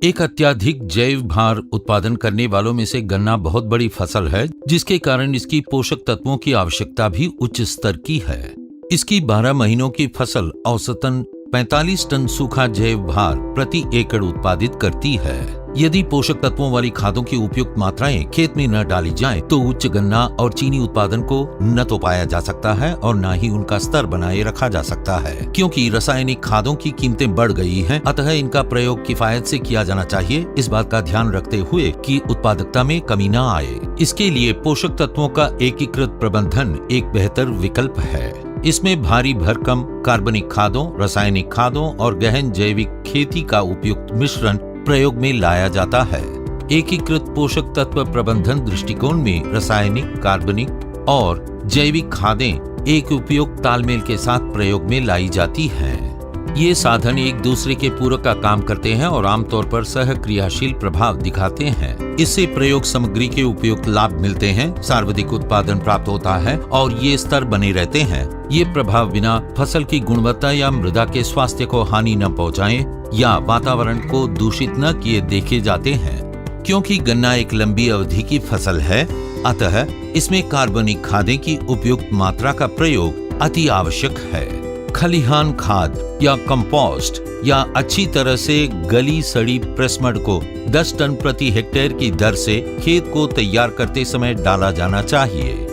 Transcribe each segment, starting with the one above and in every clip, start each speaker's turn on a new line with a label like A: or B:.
A: एक अत्यधिक जैव भार उत्पादन करने वालों में से गन्ना बहुत बड़ी फसल है, जिसके कारण इसकी पोषक तत्वों की आवश्यकता भी उच्च स्तर की है। इसकी 12 महीनों की फसल औसतन 45 टन सूखा जैव भार प्रति एकड़ उत्पादित करती है। यदि पोषक तत्वों वाली खादों की उपयुक्त मात्राएं खेत में न डाली जाएं, तो उच्च गन्ना और चीनी उत्पादन को न तो पाया जा सकता है और न ही उनका स्तर बनाए रखा जा सकता है। क्योंकि रासायनिक खादों की कीमतें बढ़ गई हैं, अतः इनका प्रयोग किफायत से किया जाना चाहिए, इस बात का ध्यान रखते हुए कि उत्पादकता में कमी न आए। इसके लिए पोषक तत्वों का एकीकृत प्रबंधन एक बेहतर विकल्प है। इसमें भारी भरकम कार्बनिक खादों, रासायनिक खादों और गहन जैविक खेती का उपयुक्त मिश्रण प्रयोग में लाया जाता है। एकीकृत पोषक तत्व प्रबंधन दृष्टिकोण में रासायनिक, कार्बनिक और जैविक खादें एक उपयुक्त तालमेल के साथ प्रयोग में लाई जाती हैं। ये साधन एक दूसरे के पूरक का काम करते हैं और आमतौर पर सहक्रियाशील प्रभाव दिखाते हैं। इससे प्रयोग सामग्री के उपयुक्त लाभ मिलते हैं, सर्वाधिक उत्पादन प्राप्त होता है और ये स्तर बने रहते हैं। ये प्रभाव बिना फसल की गुणवत्ता या मृदा के स्वास्थ्य को हानि न पहुंचाएं या वातावरण को दूषित न किए देखे जाते हैं। क्योंकि गन्ना एक लंबी अवधि की फसल है, अतः इसमें कार्बनिक खादें की उपयुक्त मात्रा का प्रयोग अति आवश्यक है। खलिहान खाद या कंपोस्ट या अच्छी तरह से गली सड़ी प्रेसमड को 10 टन प्रति हेक्टेयर की दर से खेत को तैयार करते समय डाला जाना चाहिए।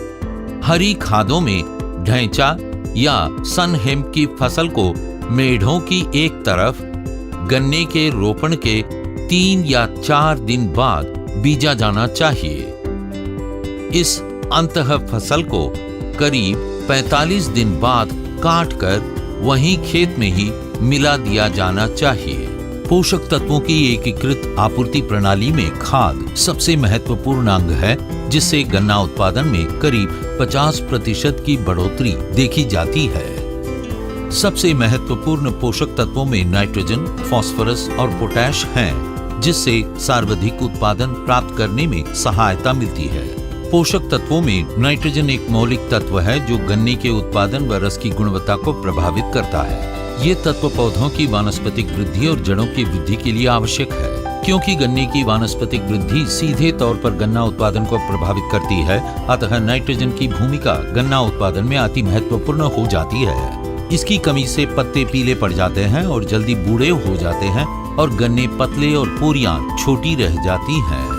A: हरी खादों में ढैंचा या सन हेम्प की फसल को मेढ़ों की एक तरफ गन्ने के रोपण के 3 या 4 दिन बाद बीजा जाना चाहिए। इस अंतः फसल को करीब 45 दिन बाद काटकर वहीं खेत में ही मिला दिया जाना चाहिए। पोषक तत्वों की एकीकृत आपूर्ति प्रणाली में खाद सबसे महत्वपूर्ण अंग है, जिससे गन्ना उत्पादन में करीब 50% की बढ़ोतरी देखी जाती है। सबसे महत्वपूर्ण पोषक तत्वों में नाइट्रोजन, फास्फोरस और पोटैश हैं, जिससे सर्वाधिक उत्पादन प्राप्त करने में सहायता मिलती है। पोषक तत्वों में नाइट्रोजन एक मौलिक तत्व है जो गन्ने के उत्पादन व रस की गुणवत्ता को प्रभावित करता है। ये तत्व पौधों की वानस्पतिक वृद्धि और जड़ों की वृद्धि के लिए आवश्यक है। क्योंकि गन्ने की वानस्पतिक वृद्धि सीधे तौर पर गन्ना उत्पादन को प्रभावित करती है, अतः नाइट्रोजन की भूमिका गन्ना उत्पादन में अति महत्वपूर्ण हो जाती है। इसकी कमी से पत्ते पीले पड़ जाते हैं और जल्दी बूढ़े हो जाते हैं और गन्ने पतले और पोरियां छोटी रह जाती हैं।